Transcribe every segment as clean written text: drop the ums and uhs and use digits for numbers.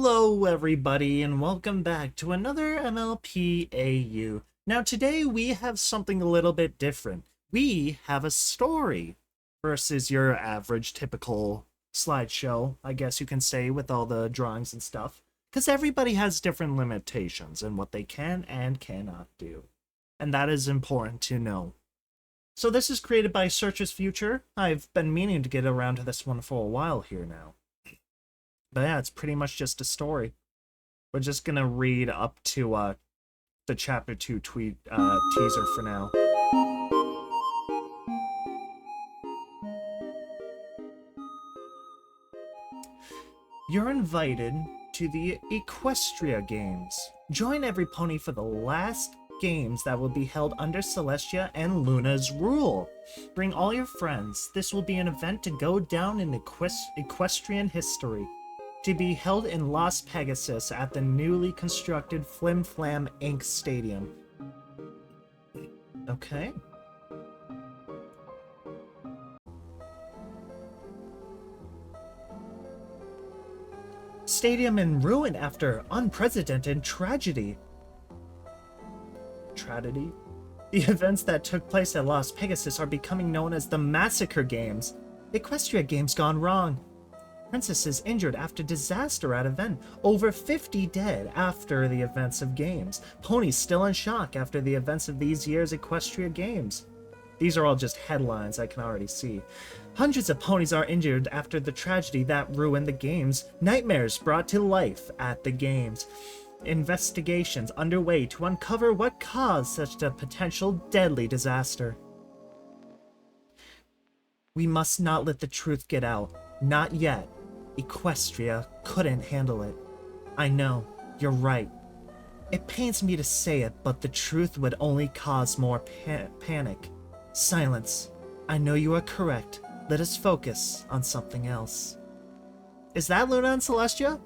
Hello everybody and welcome back to another MLP AU. Now today we have something a little bit different. We have a story versus your average typical slideshow, I guess you can say, with all the drawings and stuff. Because everybody has different limitations in what they can and cannot do. And that is important to know. So this is created by Searcher's Future. I've been meaning to get around to this one for a while here now. But yeah, it's pretty much just a story. We're just gonna read up to the chapter 2 teaser for now. You're invited to the Equestria Games. Join every pony for the last games that will be held under Celestia and Luna's rule. Bring all your friends. This will be an event to go down in equestrian history. To be held in Las Pegasus at the newly constructed Flim Flam Inc. Stadium. Okay. Stadium in ruin after unprecedented tragedy. Tragedy? The events that took place at Las Pegasus are becoming known as the Massacre Games. Equestria Games gone wrong. Princesses injured after disaster at event. Over 50 dead after the events of games. Ponies still in shock after the events of these year's Equestria Games. These are all just headlines I can already see. Hundreds of ponies are injured after the tragedy that ruined the games. Nightmares brought to life at the games. Investigations underway to uncover what caused such a potential deadly disaster. We must not let the truth get out. Not yet. Equestria couldn't handle it. I know, you're right. It pains me to say it, but the truth would only cause more panic. Silence. I know you are correct. Let us focus on something else. Is that Luna and Celestia?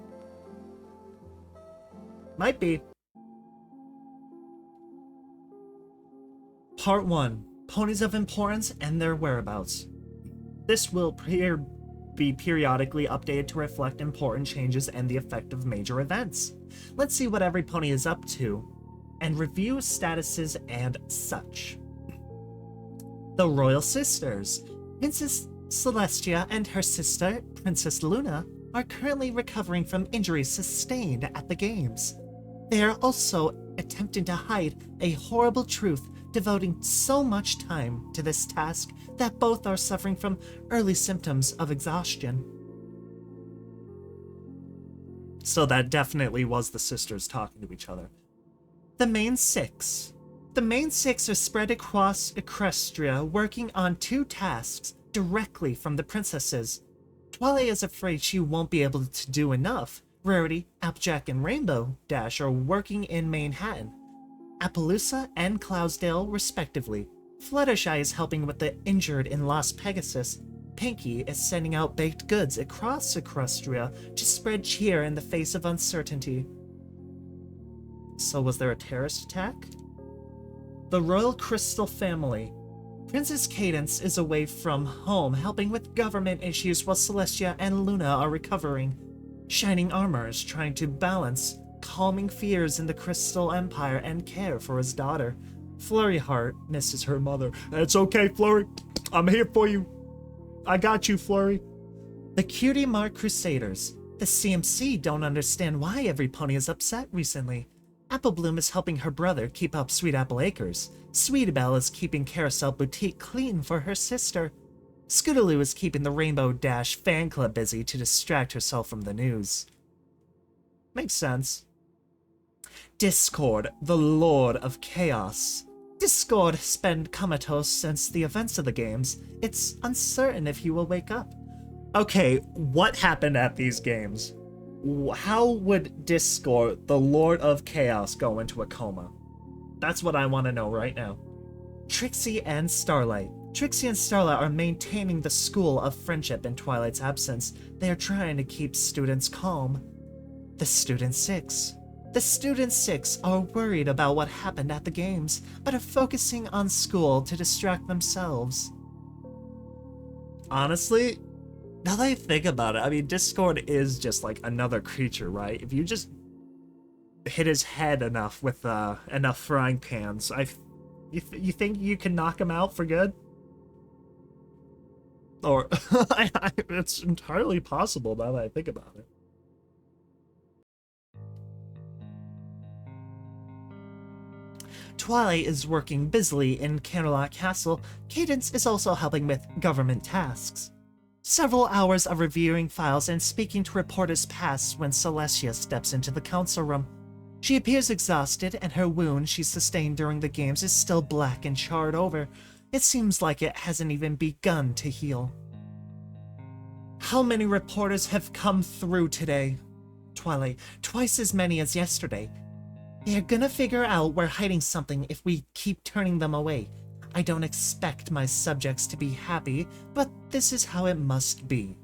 Might be. Part 1. Ponies of Importance and their whereabouts. This will be periodically updated to reflect important changes and the effect of major events. Let's see what every pony is up to, and review statuses and such. The Royal Sisters. Princess Celestia and her sister, Princess Luna, are currently recovering from injuries sustained at the games. They are also attempting to hide a horrible truth, devoting so much time to this task that both are suffering from early symptoms of exhaustion. So that definitely was the sisters talking to each other. The main six. The main six are spread across Equestria, working on 2 tasks directly from the princesses. Twilight is afraid she won't be able to do enough. Rarity, Applejack, and Rainbow Dash are working in Manhattan. Appaloosa and Cloudsdale, respectively. Fluttershy is helping with the injured in Las Pegasus. Pinky is sending out baked goods across Equestria to spread cheer in the face of uncertainty. So was there a terrorist attack? The Royal Crystal Family. Princess Cadence is away from home helping with government issues while Celestia and Luna are recovering. Shining Armor is trying to balance calming fears in the Crystal Empire and care for his daughter. Flurry Heart misses her mother. It's okay, Flurry. I'm here for you. I got you, Flurry. The Cutie Mark Crusaders. The CMC don't understand why every pony is upset recently. Apple Bloom is helping her brother keep up Sweet Apple Acres. Sweetie Belle is keeping Carousel Boutique clean for her sister. Scootaloo is keeping the Rainbow Dash fan club busy to distract herself from the news. Makes sense. Discord, the Lord of Chaos. Discord has been comatose since the events of the games. It's uncertain if he will wake up. Okay, what happened at these games? How would Discord, the Lord of Chaos, go into a coma? That's what I want to know right now. Trixie and Starlight. Trixie and Starlight are maintaining the school of friendship in Twilight's absence. They are trying to keep students calm. The Student Six. The Student Six are worried about what happened at the games, but are focusing on school to distract themselves. Honestly, Now that I think about it, I mean, Discord is just like another creature, right? If you just hit his head enough with enough frying pans, you think you can knock him out for good? Or it's entirely possible now that I think about it. Twilight is working busily in Camelot Castle. Cadence is also helping with government tasks. Several hours of reviewing files and speaking to reporters pass when Celestia steps into the council room. She appears exhausted, and her wound she sustained during the games is still black and charred over. It seems like it hasn't even begun to heal. How many reporters have come through today? Twilight, twice as many as yesterday. They're gonna figure out we're hiding something if we keep turning them away. I don't expect my subjects to be happy, but this is how it must be.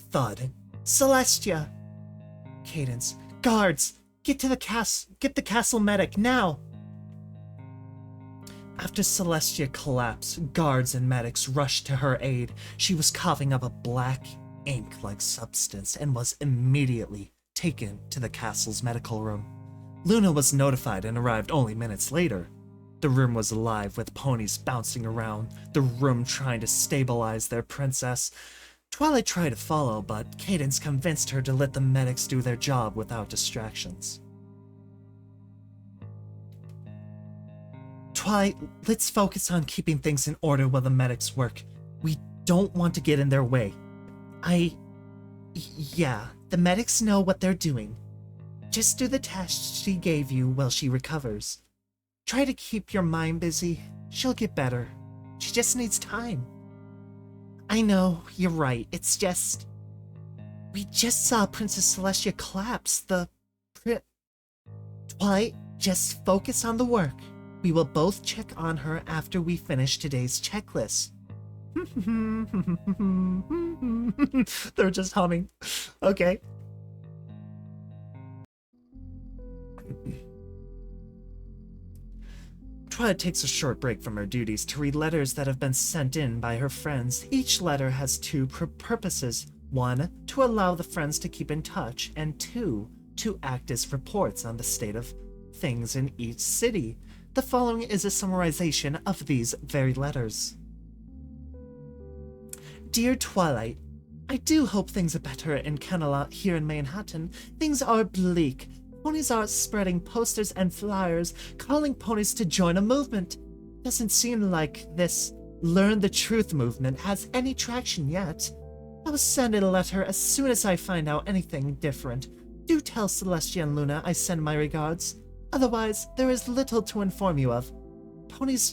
Thud. Celestia! Cadence. Guards! Get the castle medic, now! After Celestia collapsed, guards and medics rushed to her aid. She was coughing up a black, ink-like substance and was immediately taken to the castle's medical room. Luna was notified and arrived only minutes later. The room was alive with ponies bouncing around, the room trying to stabilize their princess. Twilight tried to follow, but Cadence convinced her to let the medics do their job without distractions. Twilight, let's focus on keeping things in order while the medics work. We don't want to get in their way. Yeah, the medics know what they're doing. Just do the tasks she gave you while she recovers. Try to keep your mind busy. She'll get better. She just needs time. I know, you're right. It's just... We just saw Princess Celestia collapse. Twilight, just focus on the work. We will both check on her after we finish today's checklist. They're just humming. Okay. Twilight takes a short break from her duties to read letters that have been sent in by her friends. Each letter has two purposes. One, to allow the friends to keep in touch, and two, to act as reports on the state of things in each city. The following is a summarization of these very letters. Dear Twilight, I do hope things are better in Camelot here in Manhattan. Things are bleak. Ponies are spreading posters and flyers, calling ponies to join a movement. Doesn't seem like this Learn the Truth movement has any traction yet. I will send in a letter as soon as I find out anything different. Do tell Celestia and Luna I send my regards. Otherwise, there is little to inform you of. Ponies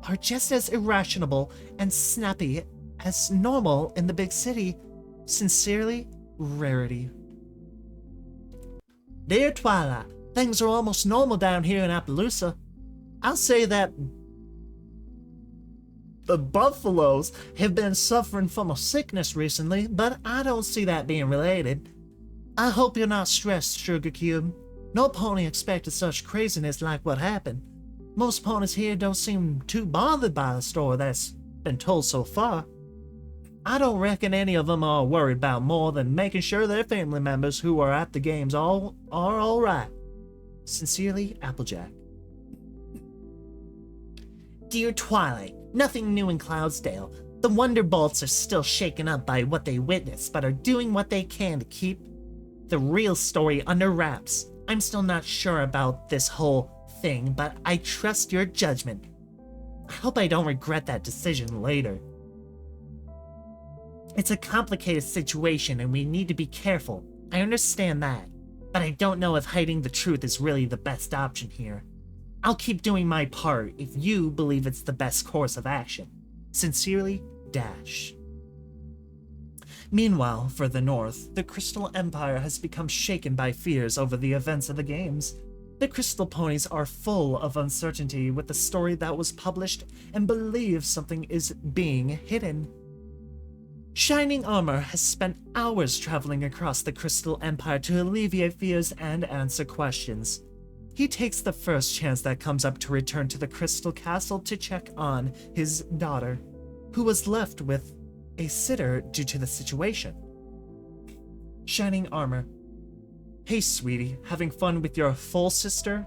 are just as irrational and snappy as normal in the big city. Sincerely, Rarity. Dear Twilight, things are almost normal down here in Appaloosa. I'll say that the buffaloes have been suffering from a sickness recently, but I don't see that being related. I hope you're not stressed, Sugar Cube. No pony expected such craziness like what happened. Most ponies here don't seem too bothered by the story that's been told so far. I don't reckon any of them are worried about more than making sure their family members who are at the games are all right. Sincerely, Applejack. Dear Twilight, nothing new in Cloudsdale. The Wonderbolts are still shaken up by what they witnessed, but are doing what they can to keep the real story under wraps. I'm still not sure about this whole thing, but I trust your judgment. I hope I don't regret that decision later. It's a complicated situation and we need to be careful. I understand that, but I don't know if hiding the truth is really the best option here. I'll keep doing my part if you believe it's the best course of action. Sincerely, Dash. Meanwhile, for the North, the Crystal Empire has become shaken by fears over the events of the games. The Crystal Ponies are full of uncertainty with the story that was published and believe something is being hidden. Shining Armor has spent hours traveling across the Crystal Empire to alleviate fears and answer questions. He takes the first chance that comes up to return to the Crystal Castle to check on his daughter, who was left with a sitter due to the situation. Shining Armor. Hey, sweetie, having fun with your full sister?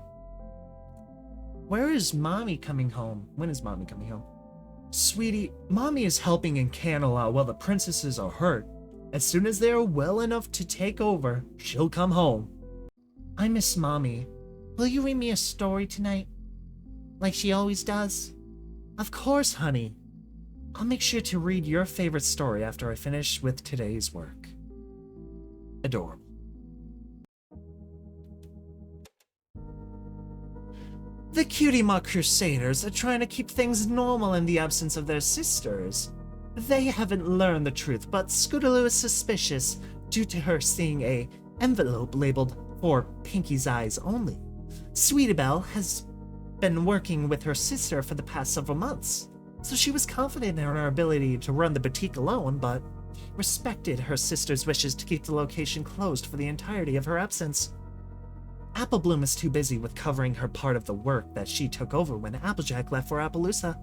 Where is Mommy coming home? When is Mommy coming home? Sweetie, Mommy is helping in Canela while the princesses are hurt. As soon as they are well enough to take over, she'll come home. I miss Mommy. Will you read me a story tonight? Like she always does? Of course, honey. I'll make sure to read your favorite story after I finish with today's work. Adorable. The Cutie Mark Crusaders are trying to keep things normal in the absence of their sisters. They haven't learned the truth, but Scootaloo is suspicious due to her seeing a envelope labeled for Pinky's eyes only. Sweetie Belle has been working with her sister for the past several months, so she was confident in her ability to run the boutique alone, but respected her sister's wishes to keep the location closed for the entirety of her absence. Applebloom is too busy with covering her part of the work that she took over when Applejack left for Appaloosa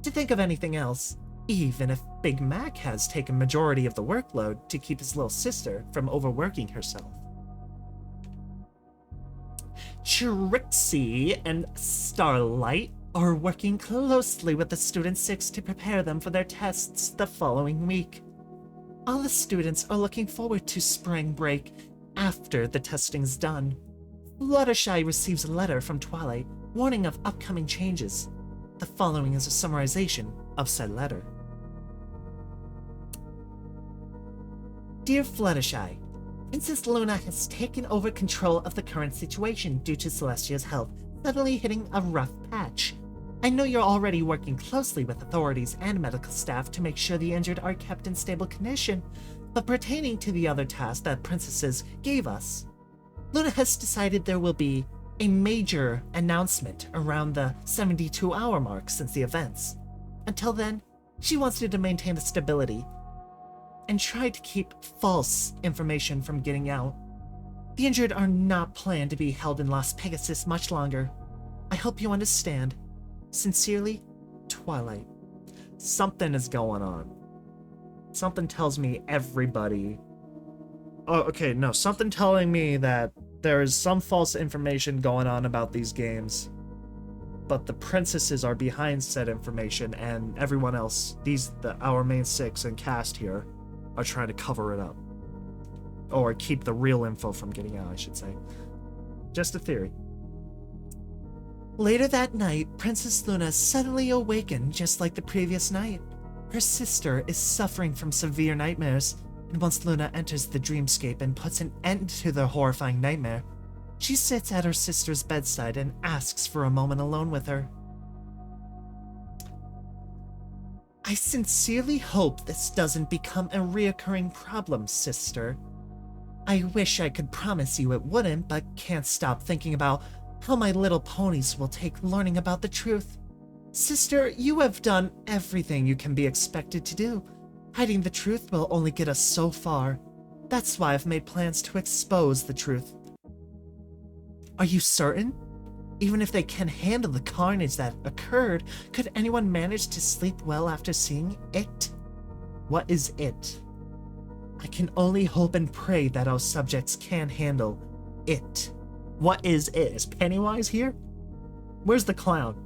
to think of anything else, even if Big Mac has taken majority of the workload to keep his little sister from overworking herself. Trixie and Starlight are working closely with the Student 6 to prepare them for their tests the following week. All the students are looking forward to spring break after the testing's done. Fluttershy receives a letter from Twilight warning of upcoming changes. The following is a summarization of said letter. Dear Fluttershy, Princess Luna has taken over control of the current situation due to Celestia's health suddenly hitting a rough patch. I know you're already working closely with authorities and medical staff to make sure the injured are kept in stable condition, but pertaining to the other task that Princesses gave us, Luna has decided there will be a major announcement around the 72-hour mark since the events. Until then, she wants you to maintain the stability and try to keep false information from getting out. The injured are not planned to be held in Las Pegasus much longer. I hope you understand. Sincerely, Twilight. Something is going on. Something tells me everybody... Oh, okay, no, something telling me that there is some false information going on about these games, but the princesses are behind said information, and everyone else, our main six and cast here, are trying to cover it up. Or keep the real info from getting out, I should say. Just a theory. Later that night, Princess Luna suddenly awakened just like the previous night. Her sister is suffering from severe nightmares, and once Luna enters the dreamscape and puts an end to the horrifying nightmare, she sits at her sister's bedside and asks for a moment alone with her. I sincerely hope this doesn't become a reoccurring problem, sister. I wish I could promise you it wouldn't, but can't stop thinking about how my little ponies will take learning about the truth. Sister, you have done everything you can be expected to do. Hiding the truth will only get us so far. That's why I've made plans to expose the truth. Are you certain? Even if they can handle the carnage that occurred, could anyone manage to sleep well after seeing it? What is it? I can only hope and pray that our subjects can handle it. What is it? Is Pennywise here? Where's the clown?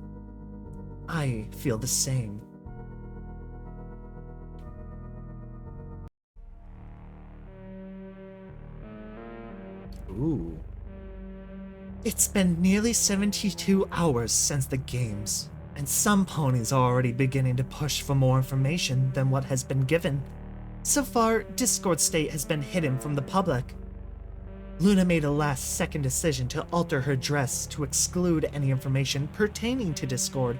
I feel the same. Ooh. It's been nearly 72 hours since the games, and some ponies are already beginning to push for more information than what has been given. So far, Discord state has been hidden from the public. Luna made a last-second decision to alter her dress to exclude any information pertaining to Discord.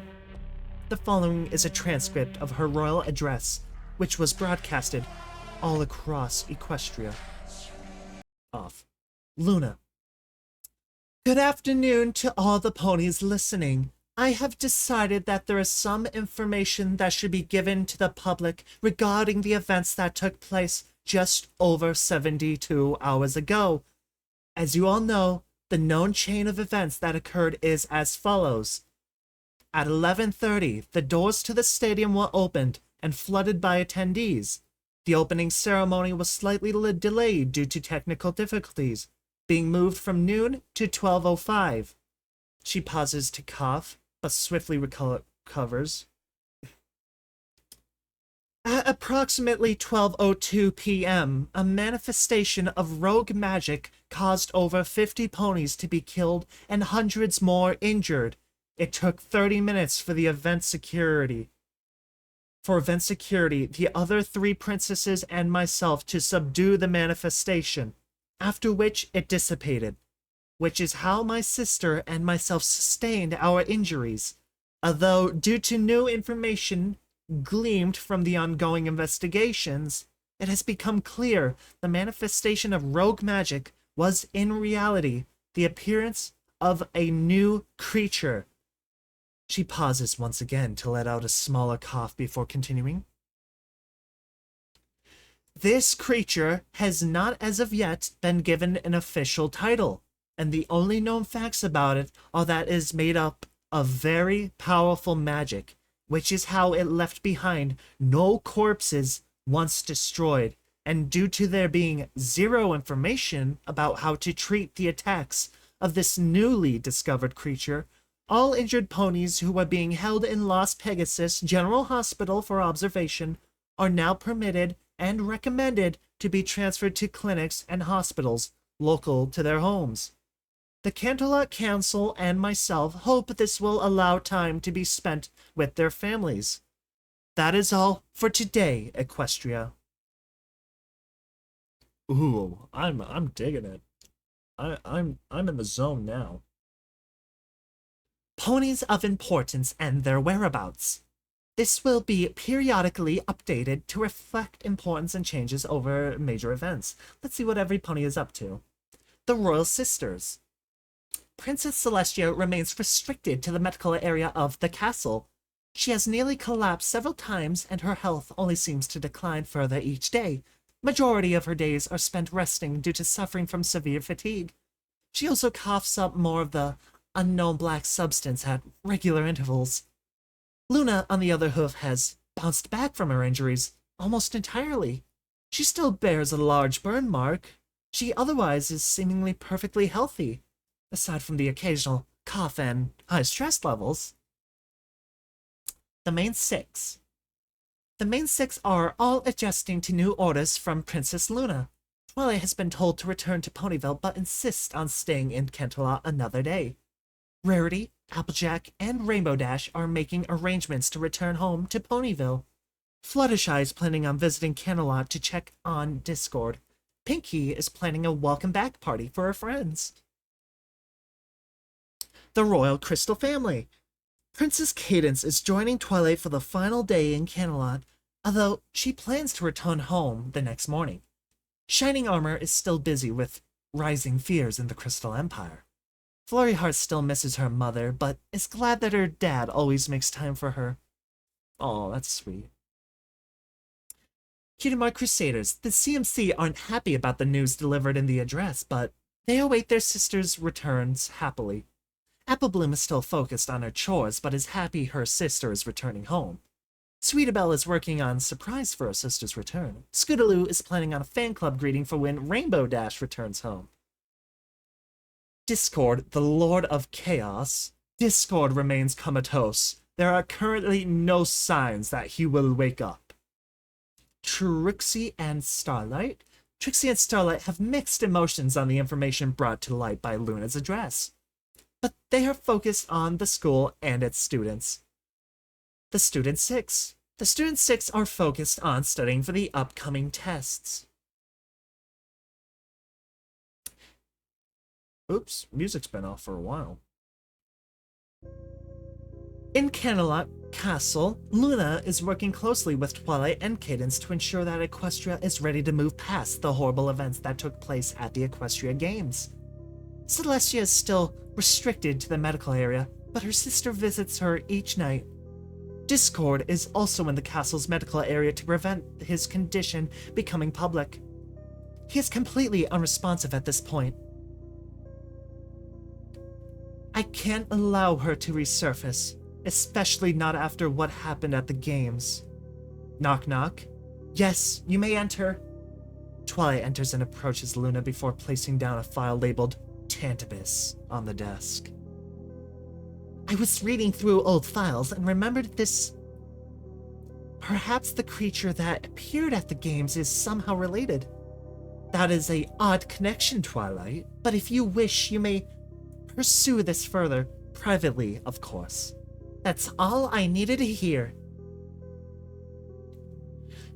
The following is a transcript of her royal address, which was broadcasted all across Equestria. Off. Luna. Good afternoon to all the ponies listening. I have decided that there is some information that should be given to the public regarding the events that took place just over 72 hours ago. As you all know, the known chain of events that occurred is as follows. At 11:30, the doors to the stadium were opened, and flooded by attendees. The opening ceremony was slightly delayed due to technical difficulties, being moved from noon to 12:05. She pauses to cough, but swiftly recovers. At approximately 12:02 p.m., a manifestation of rogue magic caused over 50 ponies to be killed and hundreds more injured. It took 30 minutes for event security, the other 3 princesses and myself to subdue the manifestation, after which it dissipated, which is how my sister and myself sustained our injuries. Although, due to new information gleamed from the ongoing investigations, it has become clear the manifestation of rogue magic was in reality the appearance of a new creature. She pauses once again to let out a smaller cough before continuing. This creature has not as of yet been given an official title, and the only known facts about it are that it is made up of very powerful magic, which is how it left behind no corpses once destroyed, and due to there being zero information about how to treat the attacks of this newly discovered creature, all injured ponies who are being held in Las Pegasus General Hospital for observation are now permitted and recommended to be transferred to clinics and hospitals local to their homes. The Canterlot Council and myself hope this will allow time to be spent with their families. That is all for today, Equestria. Ooh, I'm digging it. I'm in the zone now. Ponies of importance and their whereabouts. This will be periodically updated to reflect importance and changes over major events. Let's see what every pony is up to. The Royal Sisters. Princess Celestia remains restricted to the medical area of the castle. She has nearly collapsed several times, and her health only seems to decline further each day. Majority of her days are spent resting due to suffering from severe fatigue. She also coughs up more of the unknown black substance at regular intervals. Luna, on the other hoof, has bounced back from her injuries almost entirely. She still bears a large burn mark. She otherwise is seemingly perfectly healthy, aside from the occasional cough and high stress levels. The main 6. The main 6 are all adjusting to new orders from Princess Luna. Twilight has been told to return to Ponyville, but insists on staying in Canterlot another day. Rarity, Applejack, and Rainbow Dash are making arrangements to return home to Ponyville. Fluttershy is planning on visiting Canterlot to check on Discord. Pinky is planning a welcome back party for her friends. The Royal Crystal Family. Princess Cadence is joining Twilight for the final day in Canterlot, although she plans to return home the next morning. Shining Armor is still busy with rising fears in the Crystal Empire. Flurry Heart still misses her mother, but is glad that her dad always makes time for her. Oh, that's sweet. Cutie Crusaders. The CMC aren't happy about the news delivered in the address, but they await their sister's returns happily. Applebloom is still focused on her chores, but is happy her sister is returning home. Sweetabelle is working on surprise for her sister's return. Scootaloo is planning on a fan club greeting for when Rainbow Dash returns home. Discord, the Lord of Chaos. Discord remains comatose. There are currently no signs that he will wake up. Trixie and Starlight. Trixie and Starlight have mixed emotions on the information brought to light by Luna's address, but they are focused on the school and its students. The Student 6. The Student 6 are focused on studying for the upcoming tests. Oops, music's been off for a while. In Canterlot Castle, Luna is working closely with Twilight and Cadence to ensure that Equestria is ready to move past the horrible events that took place at the Equestria Games. Celestia is still restricted to the medical area, but her sister visits her each night. Discord is also in the castle's medical area to prevent his condition becoming public. He is completely unresponsive at this point. I can't allow her to resurface, especially not after what happened at the games. Knock knock. Yes, you may enter. Twilight enters and approaches Luna before placing down a file labeled Tantabus on the desk. I was reading through old files and remembered this. Perhaps the creature that appeared at the games is somehow related. That is an odd connection, Twilight, but if you wish, you may pursue this further, privately, of course. That's all I needed to hear.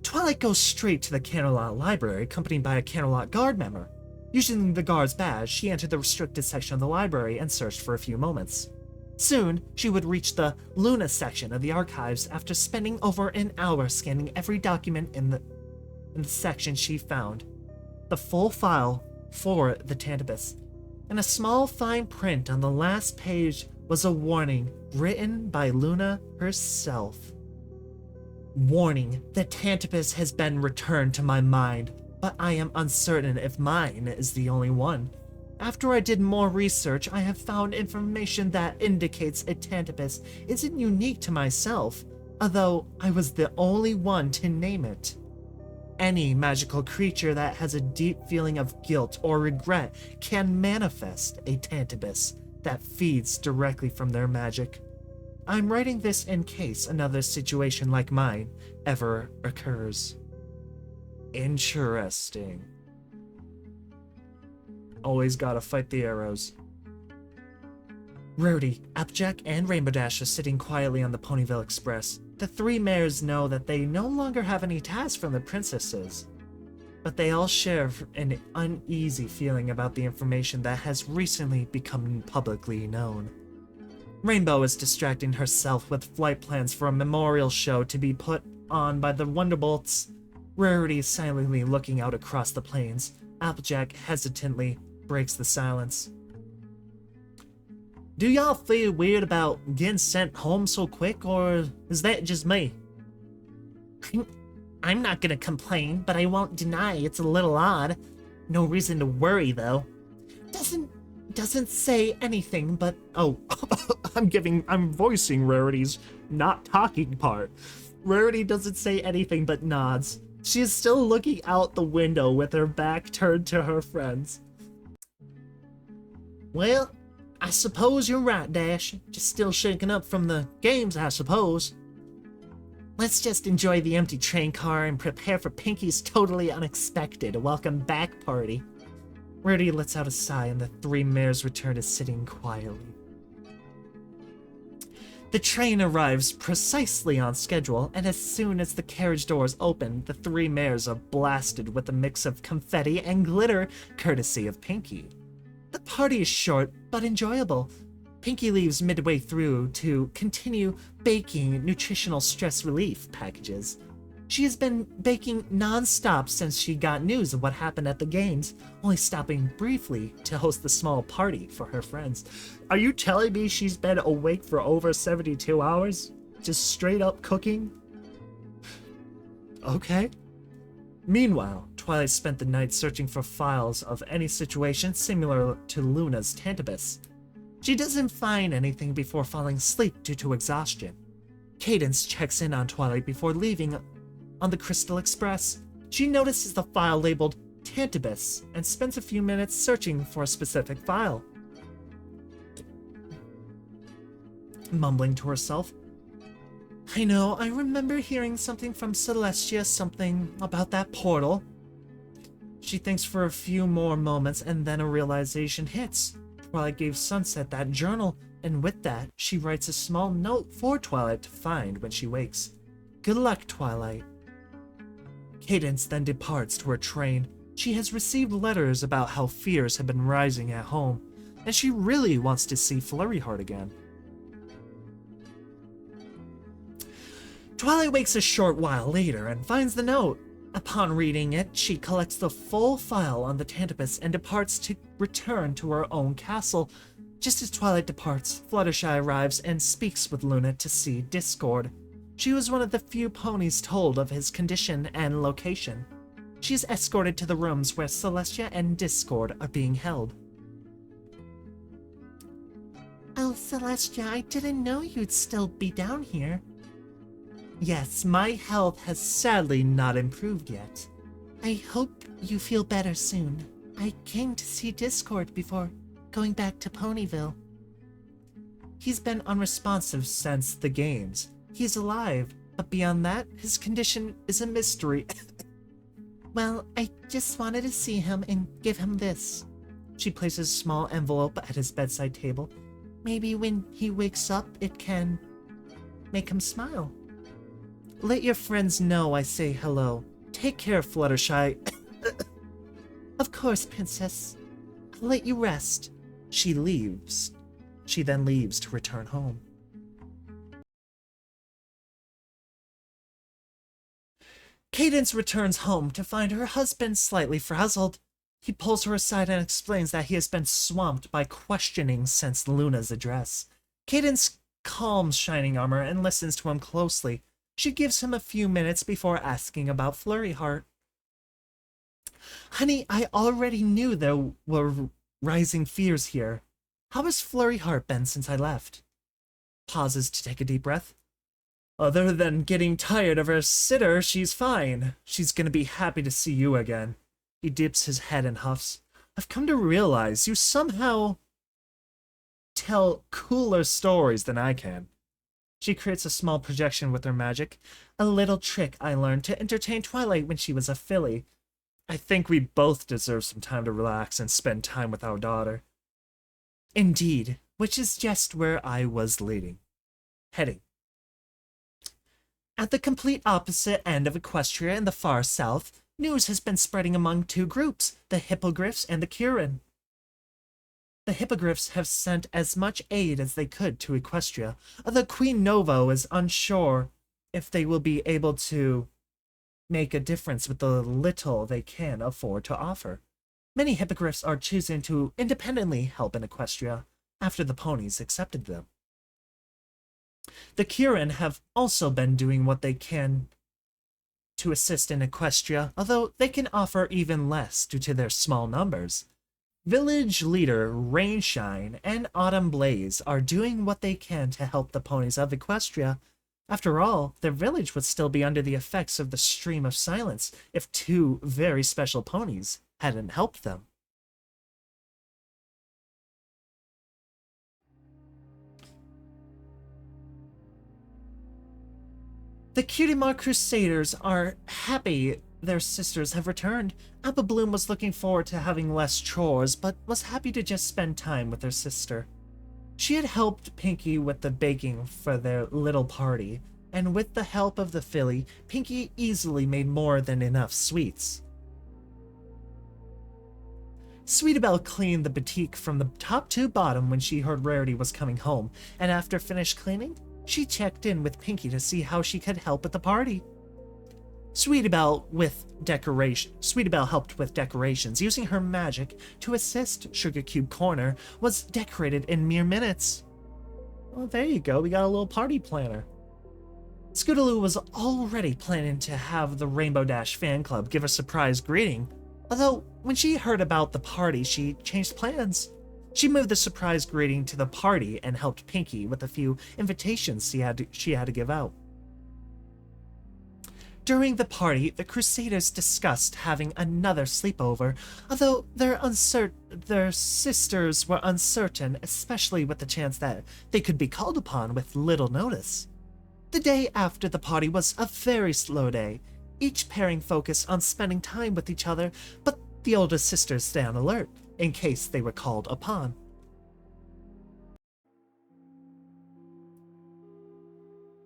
Twilight goes straight to the Canterlot Library, accompanied by a Canterlot Guard member. Using the guard's badge, she entered the restricted section of the library and searched for a few moments. Soon, she would reach the Luna section of the archives after spending over an hour scanning every document in the section she found. The full file for the Tantabus. And a small fine print on the last page was a warning written by Luna herself. Warning, the Tantabus has been returned to my mind, but I am uncertain if mine is the only one. After I did more research, I have found information that indicates a Tantabus isn't unique to myself, although I was the only one to name it. Any magical creature that has a deep feeling of guilt or regret can manifest a Tantabus that feeds directly from their magic. I'm writing this in case another situation like mine ever occurs. Interesting. Always gotta fight the arrows. Rarity, Applejack, and Rainbow Dash are sitting quietly on the Ponyville Express. The three mares know that they no longer have any tasks from the princesses, but they all share an uneasy feeling about the information that has recently become publicly known. Rainbow is distracting herself with flight plans for a memorial show to be put on by the Wonderbolts. Rarity is silently looking out across the plains. Applejack hesitantly breaks the silence. Do y'all feel weird about getting sent home so quick, or is that just me? I'm not gonna complain, but I won't deny it's a little odd. No reason to worry, though. Doesn't say anything, but oh, I'm voicing Rarity's not talking part. Rarity doesn't say anything but nods. She is still looking out the window with her back turned to her friends. Well, I suppose you're right, Dash. Just still shaking up from the games, I suppose. Let's just enjoy the empty train car and prepare for Pinky's totally unexpected welcome back party. Rarity lets out a sigh and the three mares return to sitting quietly. The train arrives precisely on schedule, and as soon as the carriage doors open, the three mares are blasted with a mix of confetti and glitter, courtesy of Pinky. The party is short, but enjoyable. Pinky leaves midway through to continue baking nutritional stress relief packages. She has been baking non-stop since she got news of what happened at the games, only stopping briefly to host the small party for her friends. Are you telling me she's been awake for over 72 hours? Just straight up cooking? Okay. Meanwhile, Twilight spent the night searching for files of any situation similar to Luna's Tantabus. She doesn't find anything before falling asleep due to exhaustion. Cadence checks in on Twilight before leaving on the Crystal Express. She notices the file labeled Tantabus and spends a few minutes searching for a specific file. Mumbling to herself, I know, I remember hearing something from Celestia, something about that portal. She thinks for a few more moments and then a realization hits. Twilight gave Sunset that journal, and with that, she writes a small note for Twilight to find when she wakes. Good luck, Twilight. Cadence then departs to her train. She has received letters about how fears have been rising at home, and she really wants to see Flurryheart again. Twilight wakes a short while later and finds the note. Upon reading it, she collects the full file on the Tantabus and departs to return to her own castle. Just as Twilight departs, Fluttershy arrives and speaks with Luna to see Discord. She was one of the few ponies told of his condition and location. She is escorted to the rooms where Celestia and Discord are being held. Oh, Celestia, I didn't know you'd still be down here. Yes, my health has sadly not improved yet. I hope you feel better soon. I came to see Discord before going back to Ponyville. He's been unresponsive since the games. He's alive, but beyond that, his condition is a mystery. Well, I just wanted to see him and give him this. She places a small envelope at his bedside table. Maybe when he wakes up, it can make him smile. Let your friends know I say hello. Take care, Fluttershy. Of course, Princess. I'll let you rest. She leaves. She then leaves to return home. Cadence returns home to find her husband slightly frazzled. He pulls her aside and explains that he has been swamped by questioning since Luna's address. Cadence calms Shining Armor and listens to him closely. She gives him a few minutes before asking about Flurry Heart. Honey, I already knew there were rising fears here. How has Flurry Heart been since I left? Pauses to take a deep breath. Other than getting tired of her sitter, she's fine. She's gonna be happy to see you again. He dips his head and huffs. I've come to realize you somehow tell cooler stories than I can. She creates a small projection with her magic, a little trick I learned to entertain Twilight when she was a filly. I think we both deserve some time to relax and spend time with our daughter. Indeed, which is just where I was heading. At the complete opposite end of Equestria in the far south, news has been spreading among two groups, the Hippogriffs and the Kirin. The Hippogriffs have sent as much aid as they could to Equestria, although Queen Novo is unsure if they will be able to make a difference with the little they can afford to offer. Many Hippogriffs are choosing to independently help in Equestria after the ponies accepted them. The Kirin have also been doing what they can to assist in Equestria, although they can offer even less due to their small numbers. Village leader Rainshine and Autumn Blaze are doing what they can to help the ponies of Equestria. After all, their village would still be under the effects of the Stream of Silence if two very special ponies hadn't helped them. The Cutie Crusaders are happy their sisters have returned. Apple Bloom was looking forward to having less chores, but was happy to just spend time with her sister. She had helped Pinkie with the baking for their little party, and with the help of the filly, Pinkie easily made more than enough sweets. Sweetabelle cleaned the boutique from the top to bottom when she heard Rarity was coming home, and after finished cleaning, she checked in with Pinkie to see how she could help at the party. Sweetabelle helped with decorations, using her magic to assist Sugar Cube Corner was decorated in mere minutes. Well, there you go, we got a little party planner. Scootaloo was already planning to have the Rainbow Dash fan club give a surprise greeting, although when she heard about the party, she changed plans. She moved the surprise greeting to the party and helped Pinkie with a few invitations she had to give out. During the party, the Crusaders discussed having another sleepover, although their sisters were uncertain, especially with the chance that they could be called upon with little notice. The day after the party was a very slow day, each pairing focused on spending time with each other, but the older sisters stay on alert in case they were called upon.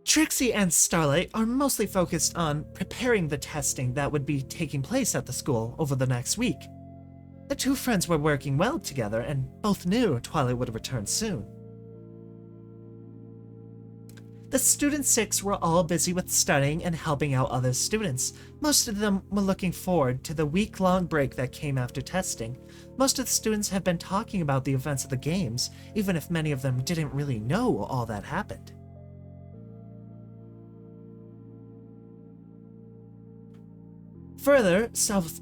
Trixie and Starlight are mostly focused on preparing the testing that would be taking place at the school over the next week. The two friends were working well together and both knew Twilight would return soon. The Student 6 were all busy with studying and helping out other students. Most of them were looking forward to the week-long break that came after testing. Most of the students have been talking about the events of the games, even if many of them didn't really know all that happened. Further south,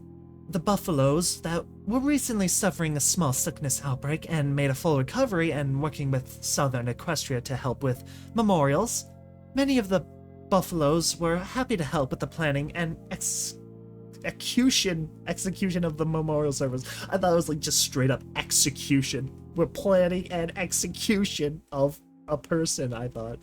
the Buffaloes that were recently suffering a small sickness outbreak and made a full recovery and working with Southern Equestria to help with memorials. Many of the buffaloes were happy to help with the planning and execution of the memorial service. I thought it was like just straight up execution. We're planning an execution of a person, I thought.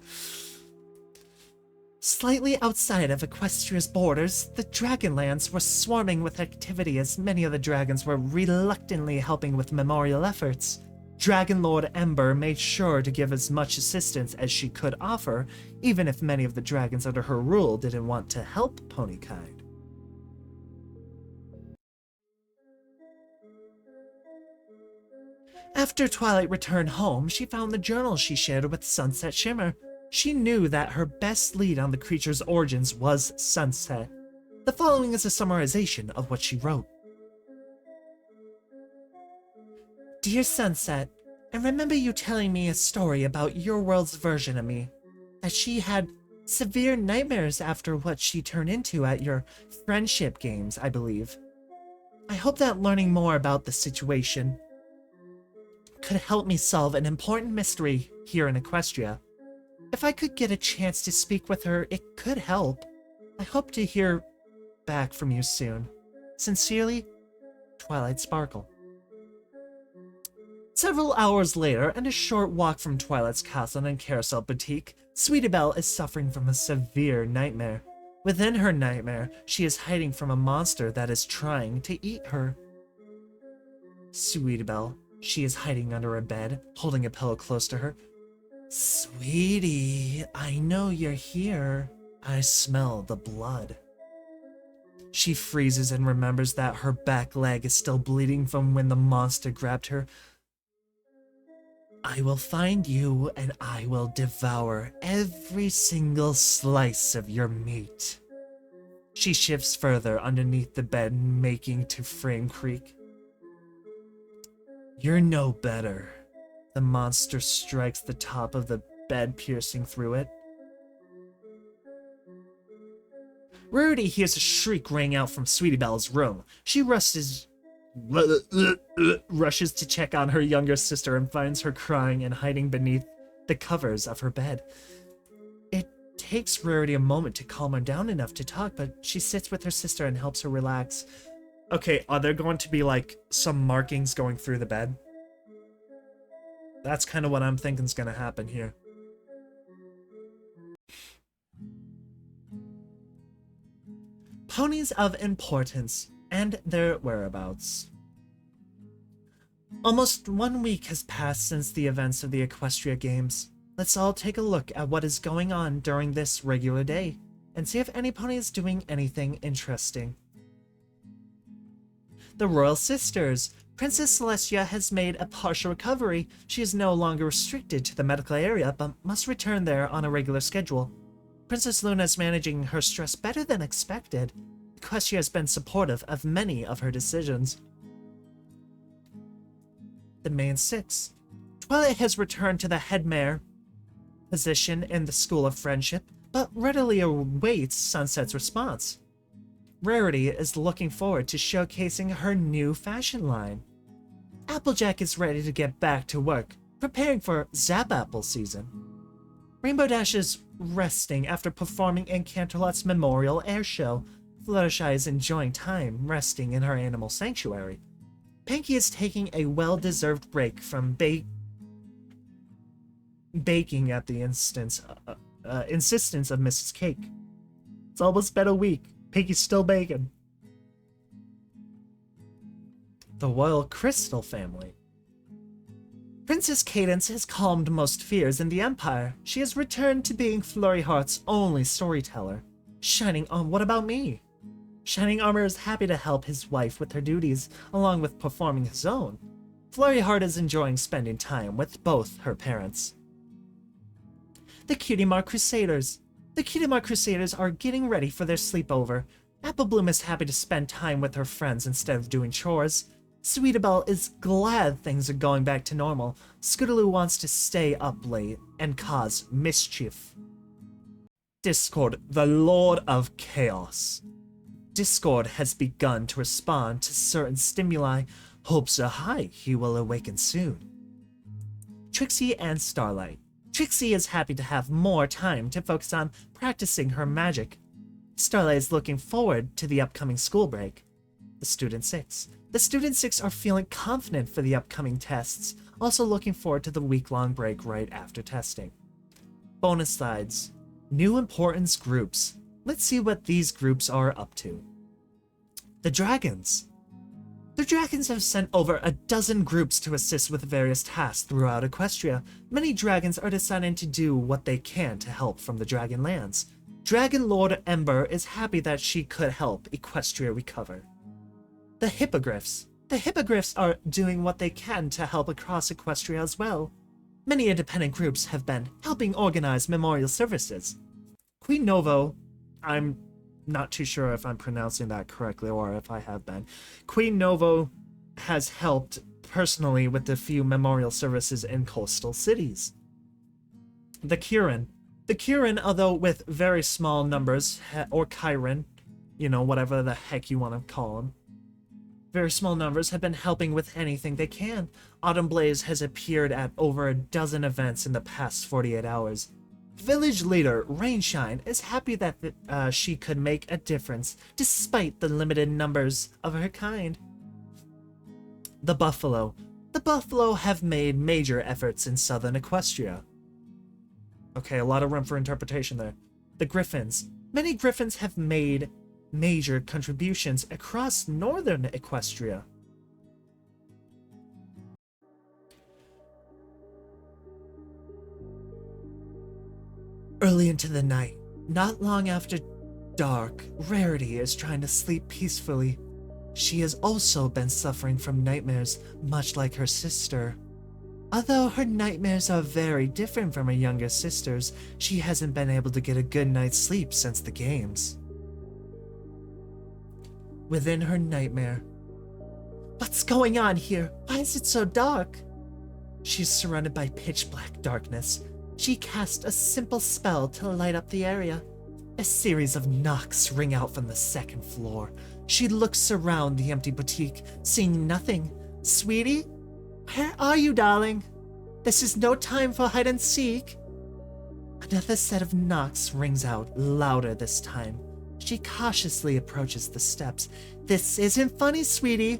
Slightly outside of Equestria's borders, the Dragonlands were swarming with activity as many of the dragons were reluctantly helping with memorial efforts. Dragon Lord Ember made sure to give as much assistance as she could offer, even if many of the dragons under her rule didn't want to help ponykind. After Twilight returned home, she found the journal she shared with Sunset Shimmer. She knew that her best lead on the creature's origins was Sunset. The following is a summarization of what she wrote. Dear Sunset, I remember you telling me a story about your world's version of me. That she had severe nightmares after what she turned into at your friendship games, I believe. I hope that learning more about the situation could help me solve an important mystery here in Equestria. If I could get a chance to speak with her, it could help. I hope to hear back from you soon. Sincerely, Twilight Sparkle. Several hours later, and a short walk from Twilight's castle and Carousel Boutique, Sweetie Belle is suffering from a severe nightmare. Within her nightmare, she is hiding from a monster that is trying to eat her. Sweetie Belle, she is hiding under a bed, holding a pillow close to her. Sweetie, I know you're here. I smell the blood. She freezes and remembers that her back leg is still bleeding from when the monster grabbed her. I will find you and I will devour every single slice of your meat. She shifts further underneath the bed, making to frame creak. You're no better. The monster strikes the top of the bed, piercing through it. Rarity hears a shriek ring out from Sweetie Belle's room. She rushes to check on her younger sister and finds her crying and hiding beneath the covers of her bed. It takes Rarity a moment to calm her down enough to talk, but she sits with her sister and helps her relax. Okay, are there going to be like some markings going through the bed? That's kind of what I'm thinking is going to happen here. Ponies of importance and their whereabouts. Almost 1 week has passed since the events of the Equestria Games. Let's all take a look at what is going on during this regular day, and see if any pony is doing anything interesting. The Royal Sisters. Princess Celestia has made a partial recovery. She is no longer restricted to the medical area, but must return there on a regular schedule. Princess Luna is managing her stress better than expected. Equestria has been supportive of many of her decisions. The main six. Twilight has returned to the headmare position in the School of Friendship, but readily awaits Sunset's response. Rarity is looking forward to showcasing her new fashion line. Applejack is ready to get back to work, preparing for Zap Apple season. Rainbow Dash is resting after performing in Canterlot's Memorial Air Show. Fluttershy is enjoying time resting in her animal sanctuary. Pinkie is taking a well-deserved break from baking at the insistence of Mrs. Cake. It's almost been a week. Pinkie's still baking. The Royal Crystal family. Princess Cadence has calmed most fears in the Empire. She has returned to being Flurry Heart's only storyteller. What about me? Shining Armor is happy to help his wife with her duties, along with performing his own. Flurry Heart is enjoying spending time with both her parents. The Cutie Mark Crusaders. The Cutie Mark Crusaders are getting ready for their sleepover. Apple Bloom is happy to spend time with her friends instead of doing chores. Sweetie Belle is glad things are going back to normal. Scootaloo wants to stay up late and cause mischief. Discord, the Lord of Chaos. Discord has begun to respond to certain stimuli. Hopes are high he will awaken soon. Trixie and Starlight. Trixie is happy to have more time to focus on practicing her magic. Starlight is looking forward to the upcoming school break. The Student 6. The Student 6 are feeling confident for the upcoming tests, also looking forward to the week-long break right after testing. Bonus slides. New importance groups. Let's see what these groups are up to. The Dragons. The Dragons have sent over a dozen groups to assist with various tasks throughout Equestria. Many dragons are deciding to do what they can to help from the Dragon lands. Dragon Lord Ember is happy that she could help Equestria recover. The Hippogriffs. The Hippogriffs are doing what they can to help across Equestria as well. Many independent groups have been helping organize memorial services. Queen Novo, I'm not too sure if I'm pronouncing that correctly or if I have been. Queen Novo has helped personally with a few memorial services in coastal cities. The Kirin. The Kirin, although with very small numbers, or Chiron, whatever the heck you want to call them, very small numbers have been helping with anything they can. Autumn Blaze has appeared at over a dozen events in the past 48 hours. Village leader Rainshine is happy that she could make a difference despite the limited numbers of her kind. The Buffalo. The Buffalo have made major efforts in southern Equestria. Okay, a lot of room for interpretation there. The Griffins. Many Griffins have made major contributions across northern Equestria. Early into the night, not long after dark, Rarity is trying to sleep peacefully. She has also been suffering from nightmares, much like her sister. Although her nightmares are very different from her younger sister's, she hasn't been able to get a good night's sleep since the games. Within her nightmare, what's going on here? Why is it so dark? She's surrounded by pitch black darkness. She casts a simple spell to light up the area. A series of knocks ring out from the second floor. She looks around the empty boutique, seeing nothing. Sweetie? Where are you, darling? This is no time for hide and seek. Another set of knocks rings out, louder this time. She cautiously approaches the steps. This isn't funny, sweetie.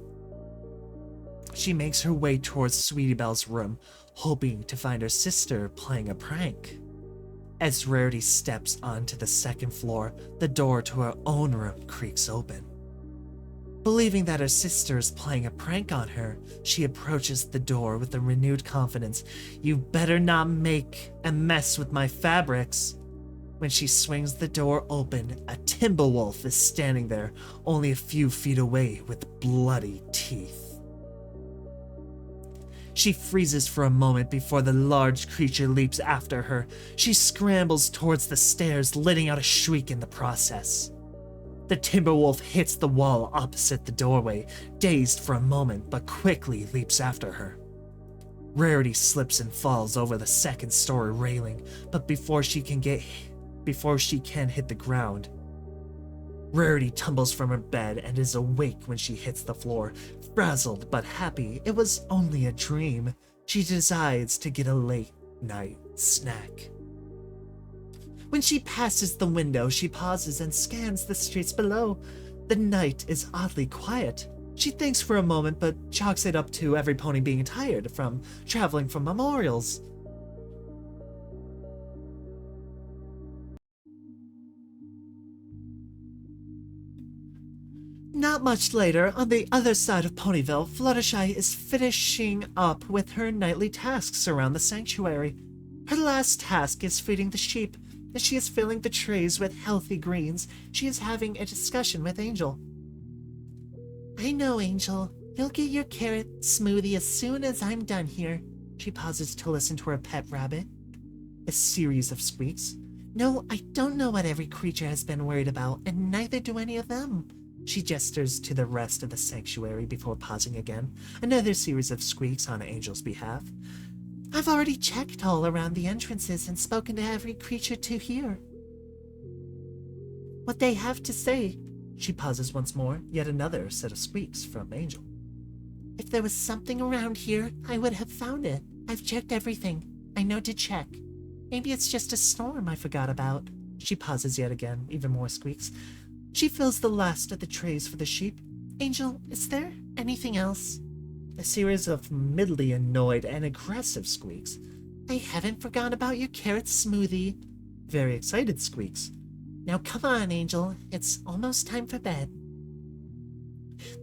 She makes her way towards Sweetie Belle's room, hoping to find her sister playing a prank. As Rarity steps onto the second floor, the door to her own room creaks open. Believing that her sister is playing a prank on her, she approaches the door with a renewed confidence. You better not make a mess with my fabrics. When she swings the door open, a Timberwolf is standing there, only a few feet away with bloody teeth. She freezes for a moment before the large creature leaps after her. She scrambles towards the stairs, letting out a shriek in the process. The Timberwolf hits the wall opposite the doorway, dazed for a moment, but quickly leaps after her. Rarity slips and falls over the second-story railing, but before she can hit the ground, Rarity tumbles from her bed and is awake when she hits the floor. Frazzled but happy, it was only a dream. She decides to get a late-night snack. When she passes the window, she pauses and scans the streets below. The night is oddly quiet. She thinks for a moment, but chalks it up to every pony being tired from traveling from memorials. Not much later, on the other side of Ponyville, Fluttershy is finishing up with her nightly tasks around the sanctuary. Her last task is feeding the sheep. As she is filling the trays with healthy greens, she is having a discussion with Angel. I know, Angel. You'll get your carrot smoothie as soon as I'm done here. She pauses to listen to her pet rabbit. A series of squeaks. No, I don't know what every creature has been worried about, and neither do any of them. She gestures to the rest of the sanctuary before pausing again. Another series of squeaks on Angel's behalf. I've already checked all around the entrances and spoken to every creature to hear what they have to say. She pauses once more, yet another set of squeaks from Angel. If there was something around here, I would have found it. I've checked everything. I know to check. Maybe it's just a storm I forgot about. She pauses yet again, even more squeaks. She fills the last of the trays for the sheep. Angel, is there anything else? A series of middly annoyed and aggressive squeaks. I haven't forgotten about your carrot smoothie. Very excited squeaks. Now come on, Angel. It's almost time for bed.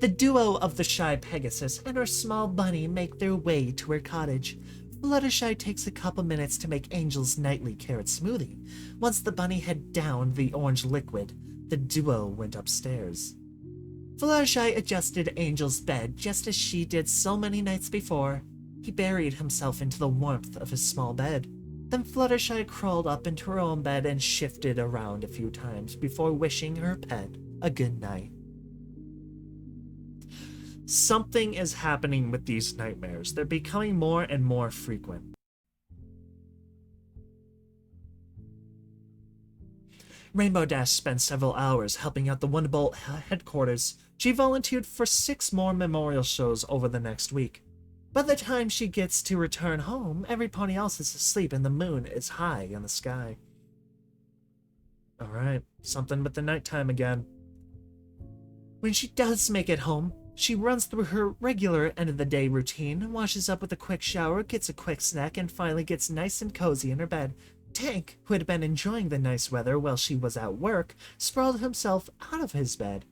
The duo of the shy Pegasus and her small bunny make their way to her cottage. Fluttershy takes a couple minutes to make Angel's nightly carrot smoothie. Once the bunny had downed the orange liquid, the duo went upstairs. Fluttershy adjusted Angel's bed just as she did so many nights before. He buried himself into the warmth of his small bed. Then Fluttershy crawled up into her own bed and shifted around a few times before wishing her pet a good night. Something is happening with these nightmares. They're becoming more and more frequent. Rainbow Dash spent several hours helping out the Wonderbolt headquarters. She volunteered for 6 more memorial shows over the next week. By the time she gets to return home, every pony else is asleep and the moon is high in the sky. Alright, something with the nighttime again. When she does make it home, she runs through her regular end-of-the-day routine, washes up with a quick shower, gets a quick snack, and finally gets nice and cozy in her bed. Tank, who had been enjoying the nice weather while she was at work, sprawled himself out of his bed.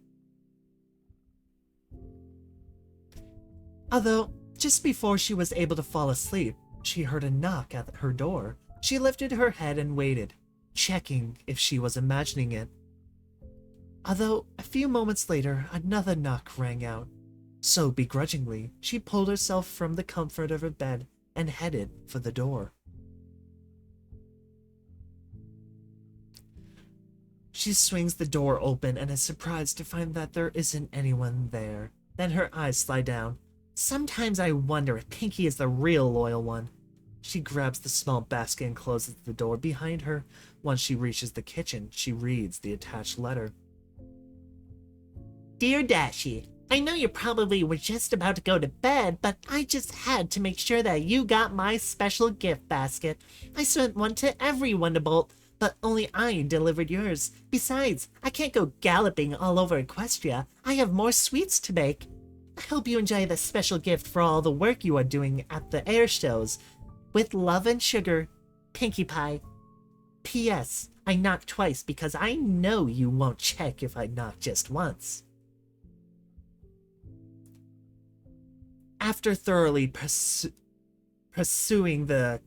Although, just before she was able to fall asleep, she heard a knock at her door. She lifted her head and waited, checking if she was imagining it. Although, a few moments later, another knock rang out. So, begrudgingly, she pulled herself from the comfort of her bed and headed for the door. She swings the door open and is surprised to find that there isn't anyone there. Then her eyes slide down. Sometimes I wonder if Pinky is the real loyal one. She grabs the small basket and closes the door behind her. Once she reaches the kitchen, she reads the attached letter. Dear Dashie, I know you probably were just about to go to bed, but I just had to make sure that you got my special gift basket. I sent one to every Wonderbolt, but only I delivered yours. Besides, I can't go galloping all over Equestria. I have more sweets to bake. I hope you enjoy this special gift for all the work you are doing at the air shows. With love and sugar, Pinkie Pie. P.S. I knocked twice because I know you won't check if I knock just once. After thoroughly pursuing the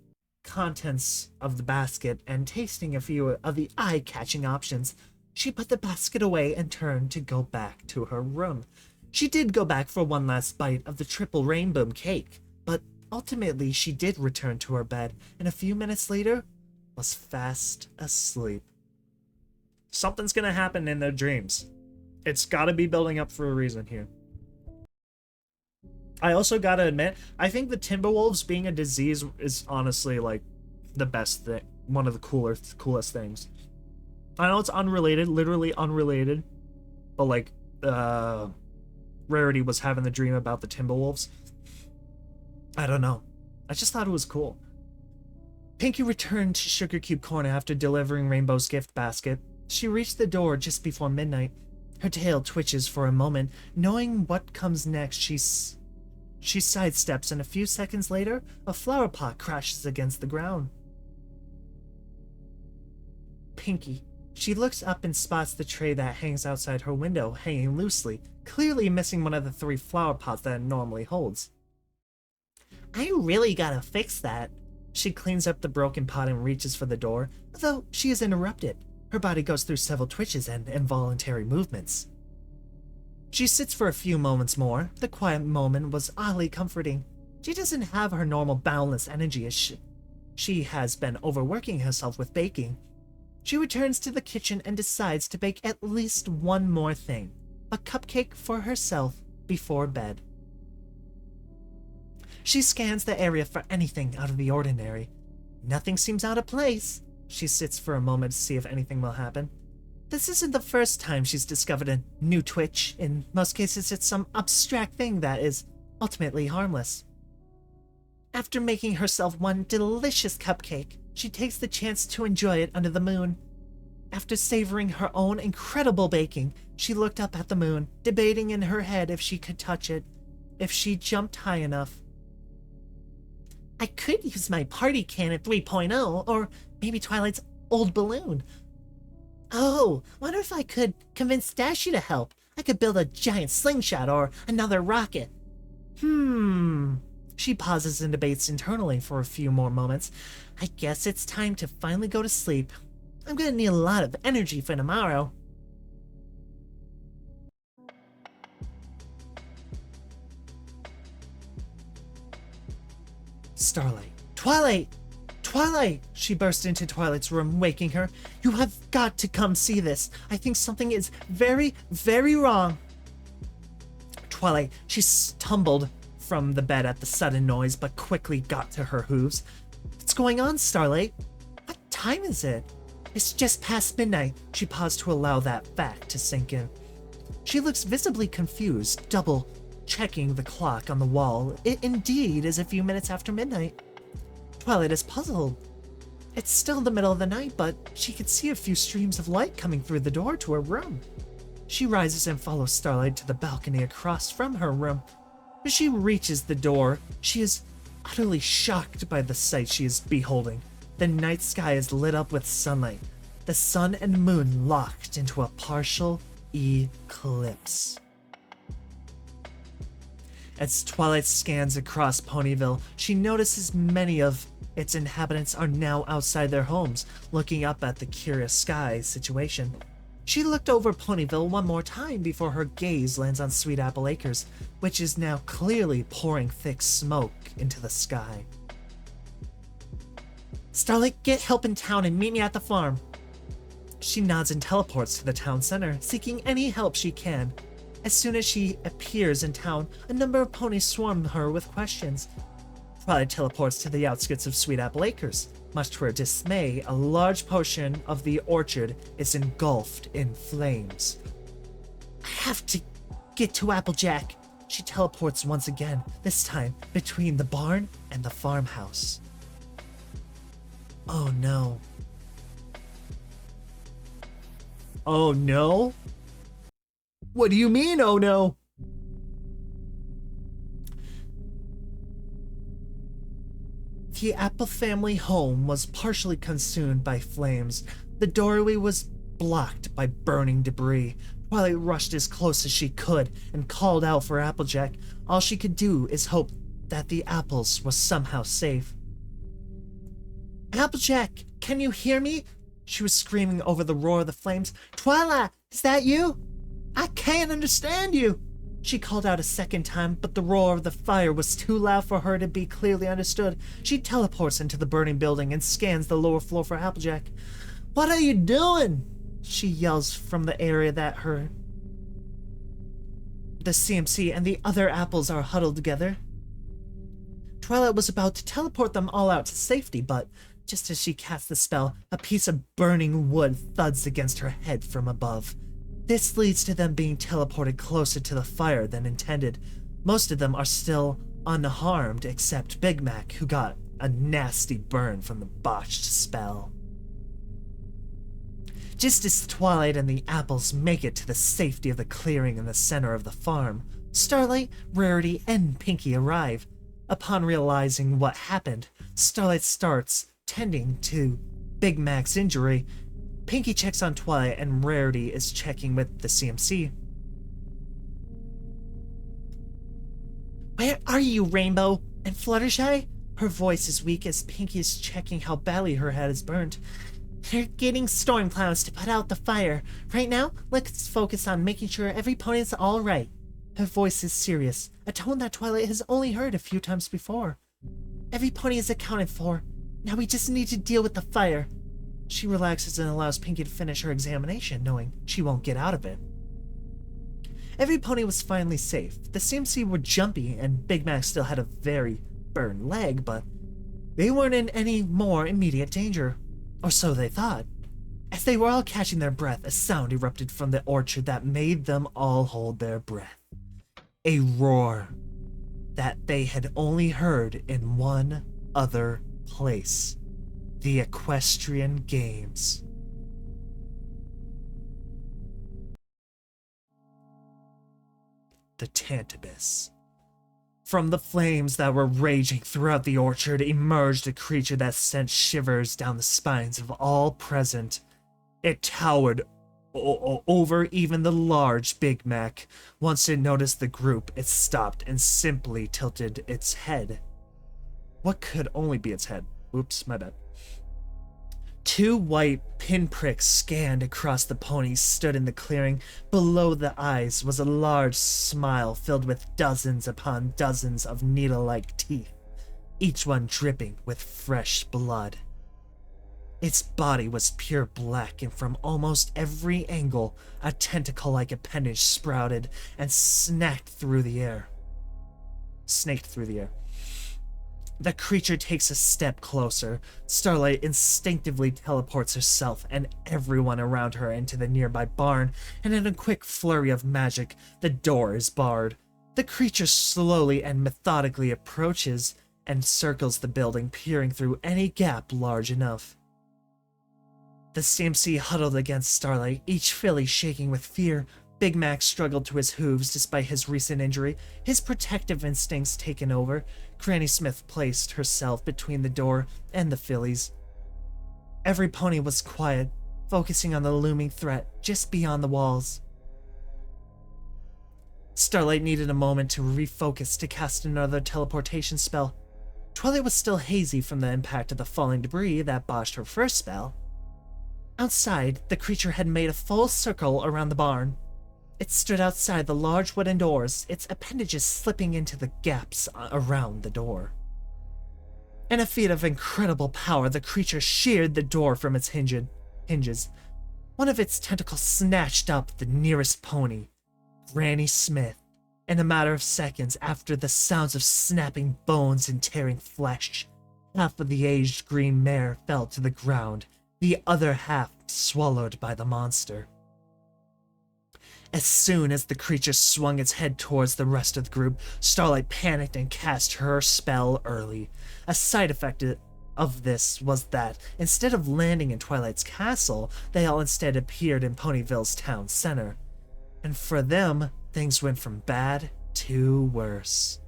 contents of the basket and tasting a few of the eye-catching options, she put the basket away and turned to go back to her room. She did go back for one last bite of the triple rainbow cake, but ultimately she did return to her bed, and a few minutes later was fast asleep. Something's gonna happen in their dreams. It's gotta be building up for a reason here. I also gotta admit, I think the Timberwolves being a disease is honestly, like, the best thing. One of the coolest things. I know it's unrelated, literally unrelated, but, like, Rarity was having the dream about the Timberwolves. I don't know. I just thought it was cool. Pinkie returned to Sugar Cube Corner after delivering Rainbow's gift basket. She reached the door just before midnight. Her tail twitches for a moment. Knowing what comes next, she sidesteps, and a few seconds later, a flower pot crashes against the ground. Pinkie. She looks up and spots the tray that hangs outside her window, hanging loosely, clearly missing one of the 3 flower pots that it normally holds. I really gotta fix that. She cleans up the broken pot and reaches for the door, though she is interrupted. Her body goes through several twitches and involuntary movements. She sits for a few moments more. The quiet moment was oddly comforting. She doesn't have her normal boundless energy as she has been overworking herself with baking. She returns to the kitchen and decides to bake at least one more thing, a cupcake for herself before bed. She scans the area for anything out of the ordinary. Nothing seems out of place. She sits for a moment to see if anything will happen. This isn't the first time she's discovered a new twitch. In most cases, it's some abstract thing that is ultimately harmless. After making herself one delicious cupcake, She takes the chance to enjoy it under the moon. After savoring her own incredible baking, she looked up at the moon, debating in her head if she could touch it, if she jumped high enough. I could use my party cannon 3.0, or maybe Twilight's old balloon. Oh, wonder if I could convince Dashy to help. I could build a giant slingshot or another rocket. She pauses and debates internally for a few more moments. I guess it's time to finally go to sleep. I'm gonna need a lot of energy for tomorrow. Starlight. Twilight! Twilight! She burst into Twilight's room, waking her. You have got to come see this. I think something is very, very wrong. Twilight, she stumbled from the bed at the sudden noise, but quickly got to her hooves. What's going on, Starlight? What time is it? It's just past midnight. She paused to allow that fact to sink in. She looks visibly confused, double checking the clock on the wall. It indeed is a few minutes after midnight. Twilight is puzzled. It's still the middle of the night, but she could see a few streams of light coming through the door to her room. She rises and follows Starlight to the balcony across from her room. As she reaches the door, she is utterly shocked by the sight she is beholding. The night sky is lit up with sunlight, the sun and moon locked into a partial eclipse. As Twilight scans across Ponyville, she notices many of its inhabitants are now outside their homes, looking up at the curious sky situation. She looked over Ponyville one more time before her gaze lands on Sweet Apple Acres, which is now clearly pouring thick smoke into the sky. Starlight, get help in town and meet me at the farm. She nods and teleports to the town center, seeking any help she can. As soon as she appears in town, a number of ponies swarm her with questions. Twilight teleports to the outskirts of Sweet Apple Acres. Much to her dismay, a large portion of the orchard is engulfed in flames. I have to get to Applejack. She teleports once again, this time between the barn and the farmhouse. Oh no. Oh no? What do you mean, oh no? The Apple family home was partially consumed by flames. The doorway was blocked by burning debris. Twilight rushed as close as she could and called out for Applejack. All she could do is hope that the apples were somehow safe. Applejack, can you hear me? She was screaming over the roar of the flames. Twilight, is that you? I can't understand you. She called out a second time, but the roar of the fire was too loud for her to be clearly understood. She teleports into the burning building and scans the lower floor for Applejack. What are you doing? She yells from the area that the CMC and the other apples are huddled together. Twilight was about to teleport them all out to safety, but just as she casts the spell, a piece of burning wood thuds against her head from above. This leads to them being teleported closer to the fire than intended. Most of them are still unharmed except Big Mac, who got a nasty burn from the botched spell. Just as Twilight and the apples make it to the safety of the clearing in the center of the farm, Starlight, Rarity, and Pinkie arrive. Upon realizing what happened, Starlight starts tending to Big Mac's injury. Pinkie checks on Twilight and Rarity is checking with the CMC. Where are you, Rainbow? And Fluttershy? Her voice is weak as Pinkie is checking how badly her head is burnt. They're getting storm clouds to put out the fire. Right now, let's focus on making sure every pony is all right. Her voice is serious, a tone that Twilight has only heard a few times before. Every pony is accounted for. Now we just need to deal with the fire. She relaxes and allows Pinkie to finish her examination, knowing she won't get out of it. Every pony was finally safe. The CMC were jumpy, and Big Mac still had a very burned leg, but they weren't in any more immediate danger. Or so they thought. As they were all catching their breath, a sound erupted from the orchard that made them all hold their breath. A roar that they had only heard in one other place. The Equestrian Games. The Tantabus. From the flames that were raging throughout the orchard emerged a creature that sent shivers down the spines of all present. It towered over even the large Big Mac. Once it noticed the group, it stopped and simply tilted its head. What could only be its head? Oops, my bad. Two white pinpricks scanned across the ponies stood in the clearing. Below the eyes was a large smile filled with dozens upon dozens of needle-like teeth, each one dripping with fresh blood. Its body was pure black, and from almost every angle, a tentacle-like appendage sprouted and snaked through the air. The creature takes a step closer. Starlight instinctively teleports herself and everyone around her into the nearby barn, and in a quick flurry of magic, the door is barred. The creature slowly and methodically approaches and circles the building, peering through any gap large enough. The CMC huddled against Starlight, each filly shaking with fear. Big Mac struggled to his hooves despite his recent injury, his protective instincts taken over. Granny Smith placed herself between the door and the fillies. Every pony was quiet, focusing on the looming threat just beyond the walls. Starlight needed a moment to refocus to cast another teleportation spell. Twilight was still hazy from the impact of the falling debris that botched her first spell. Outside, the creature had made a full circle around the barn. It stood outside the large wooden doors, its appendages slipping into the gaps around the door. In a feat of incredible power, the creature sheared the door from its hinges. One of its tentacles snatched up the nearest pony, Granny Smith. In a matter of seconds, after the sounds of snapping bones and tearing flesh, half of the aged green mare fell to the ground, the other half swallowed by the monster. As soon as the creature swung its head towards the rest of the group, Starlight panicked and cast her spell early. A side effect of this was that, instead of landing in Twilight's castle, they all instead appeared in Ponyville's town center. And for them, things went from bad to worse.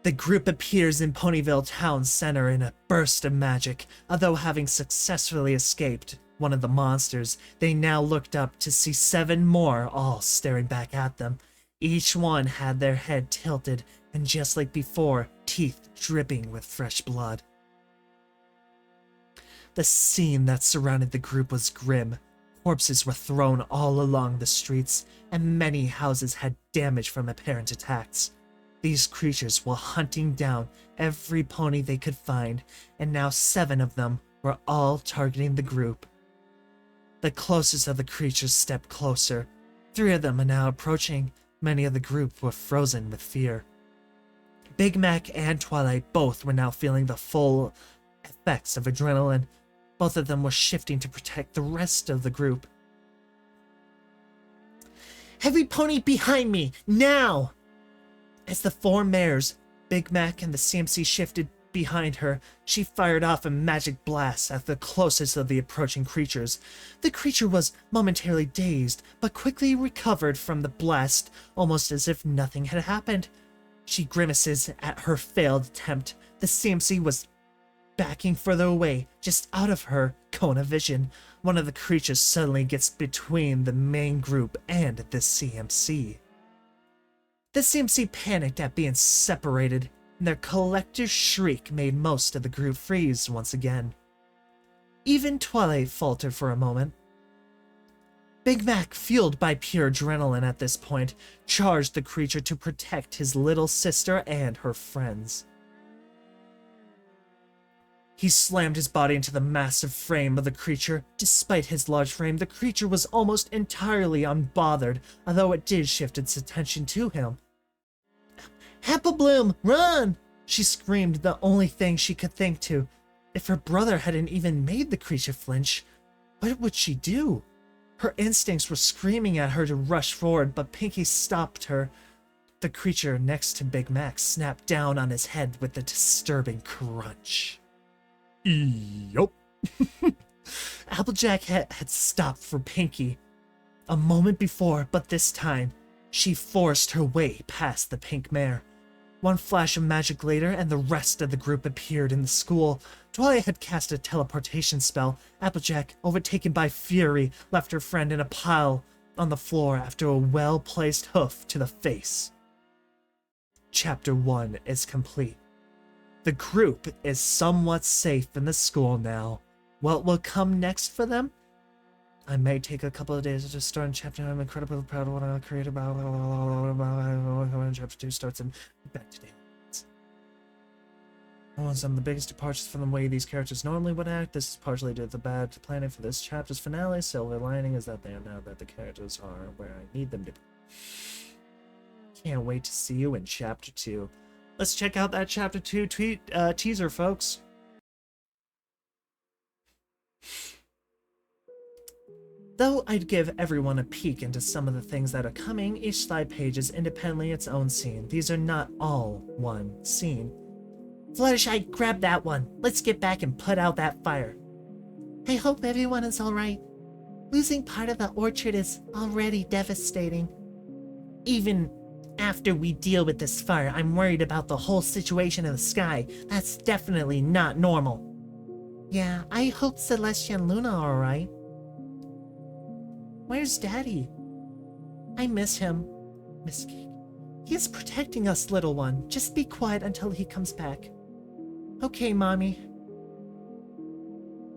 The group appears in Ponyville town center in a burst of magic. Although having successfully escaped one of the monsters, they now looked up to see 7 more, all staring back at them. Each one had their head tilted, and just like before, teeth dripping with fresh blood. The scene that surrounded the group was grim. Corpses were thrown all along the streets, and many houses had damage from apparent attacks. These creatures were hunting down every pony they could find, and now 7 of them were all targeting the group. The closest of the creatures stepped closer. 3 of them are now approaching. Many of the group were frozen with fear. Big Mac and Twilight both were now feeling the full effects of adrenaline. Both of them were shifting to protect the rest of the group. "Every pony behind me, now!" As the 4 mares, Big Mac and the CMC shifted behind her, she fired off a magic blast at the closest of the approaching creatures. The creature was momentarily dazed, but quickly recovered from the blast, almost as if nothing had happened. She grimaces at her failed attempt. The CMC was backing further away, just out of her cone of vision. One of the creatures suddenly gets between the main group and the CMC. The CMC panicked at being separated, and their collective shriek made most of the group freeze once again. Even Twilight faltered for a moment. Big Mac, fueled by pure adrenaline at this point, charged the creature to protect his little sister and her friends. He slammed his body into the massive frame of the creature. Despite his large frame, the creature was almost entirely unbothered, although it did shift its attention to him. "Apple Bloom, run!" she screamed, the only thing she could think to. If her brother hadn't even made the creature flinch, what would she do? Her instincts were screaming at her to rush forward, but Pinky stopped her. The creature next to Big Mac snapped down on his head with a disturbing crunch. Yup. Applejack had stopped for Pinky a moment before, but this time, she forced her way past the pink mare. One flash of magic later, and the rest of the group appeared in the school. Twilight had cast a teleportation spell. Applejack, overtaken by fury, left her friend in a pile on the floor after a well-placed hoof to the face. Chapter 1 is complete. The group is somewhat safe in the school now. What will come next for them? I may take a couple of days to start in chapter. I'm incredibly proud of what I created. Chapter 2 starts in back today. Some of the biggest departures from the way these characters normally would act. This is partially due to the bad planning for this chapter's finale. Silver lining is that they are now that the characters are where I need them to be. Can't wait to see you in chapter 2. Let's check out that chapter 2 teaser, folks. Though I'd give everyone a peek into some of the things that are coming, each slide page is independently its own scene. These are not all one scene. Fluttershy, grab that one. Let's get back and put out that fire. I hope everyone is alright. Losing part of the orchard is already devastating. Even after we deal with this fire, I'm worried about the whole situation in the sky. That's definitely not normal. Yeah, I hope Celestia and Luna are alright. Where's Daddy? I miss him. Miss Cake. He is protecting us, little one. Just be quiet until he comes back. Okay, Mommy.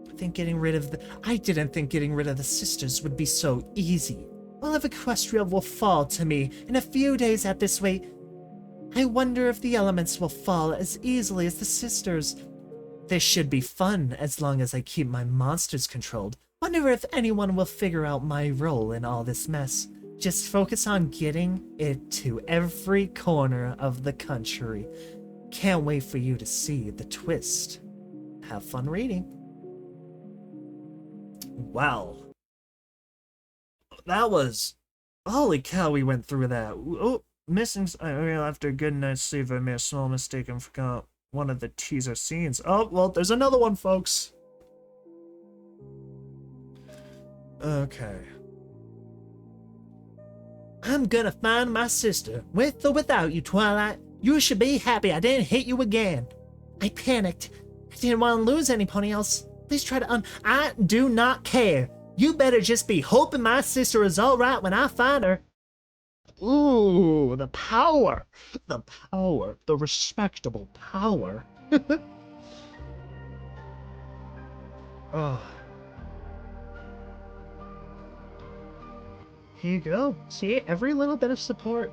I didn't think getting rid of the sisters would be so easy. All of Equestria will fall to me in a few days at this rate. I wonder if the elements will fall as easily as the sisters. This should be fun as long as I keep my monsters controlled. Wonder if anyone will figure out my role in all this mess. Just focus on getting it to every corner of the country. Can't wait for you to see the twist. Have fun reading. Wow. That was... Holy cow, we went through that. Oh, missing... After a good night's sleep, I made a small mistake and forgot one of the teaser scenes. Oh, well, there's another one, folks. Okay. I'm gonna find my sister, with or without you, Twilight. You should be happy I didn't hit you again. I panicked. I didn't want to lose any ponies. Please try to I do not care. You better just be hoping my sister is alright when I find her. Ooh, the power. The power. The respectable power. Oh. Here you go. See, every little bit of support.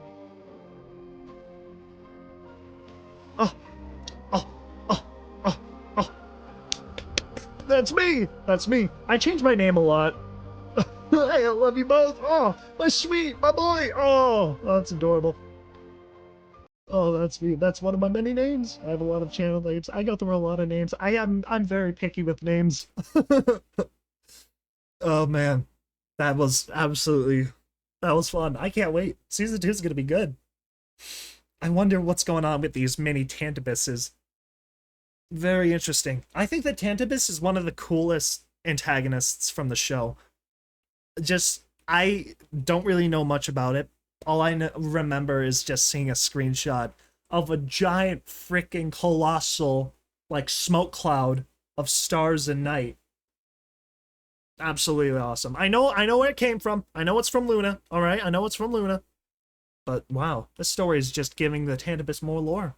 Oh, oh, oh, oh, oh. That's me. That's me. I changed my name a lot. I love you both. Oh, my sweet, my boy. Oh, that's adorable. Oh, that's me. That's one of my many names. I have a lot of channel names. I go through a lot of names. I'm very picky with names. Oh man, that was fun. I can't wait. Season 2 is gonna be good. I wonder what's going on with these mini Tantabuses. Very interesting. I think that Tantabus is one of the coolest antagonists from the show. I don't really know much about it. All I remember is just seeing a screenshot of a giant freaking colossal, like, smoke cloud of stars and night. Absolutely awesome. I know where it came from. I know it's from Luna. All right, I know it's from Luna. But wow, this story is just giving the Tantabus more lore.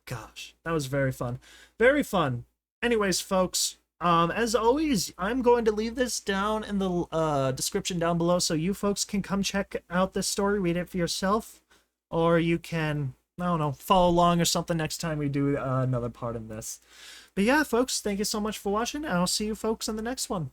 Gosh, that was very fun. Very fun. Anyways, folks, as always, I'm going to leave this down in the description down below so you folks can come check out this story, read it for yourself, or you can, I don't know, follow along or something next time we do another part of this. But yeah, folks, thank you so much for watching, and I'll see you folks in the next one.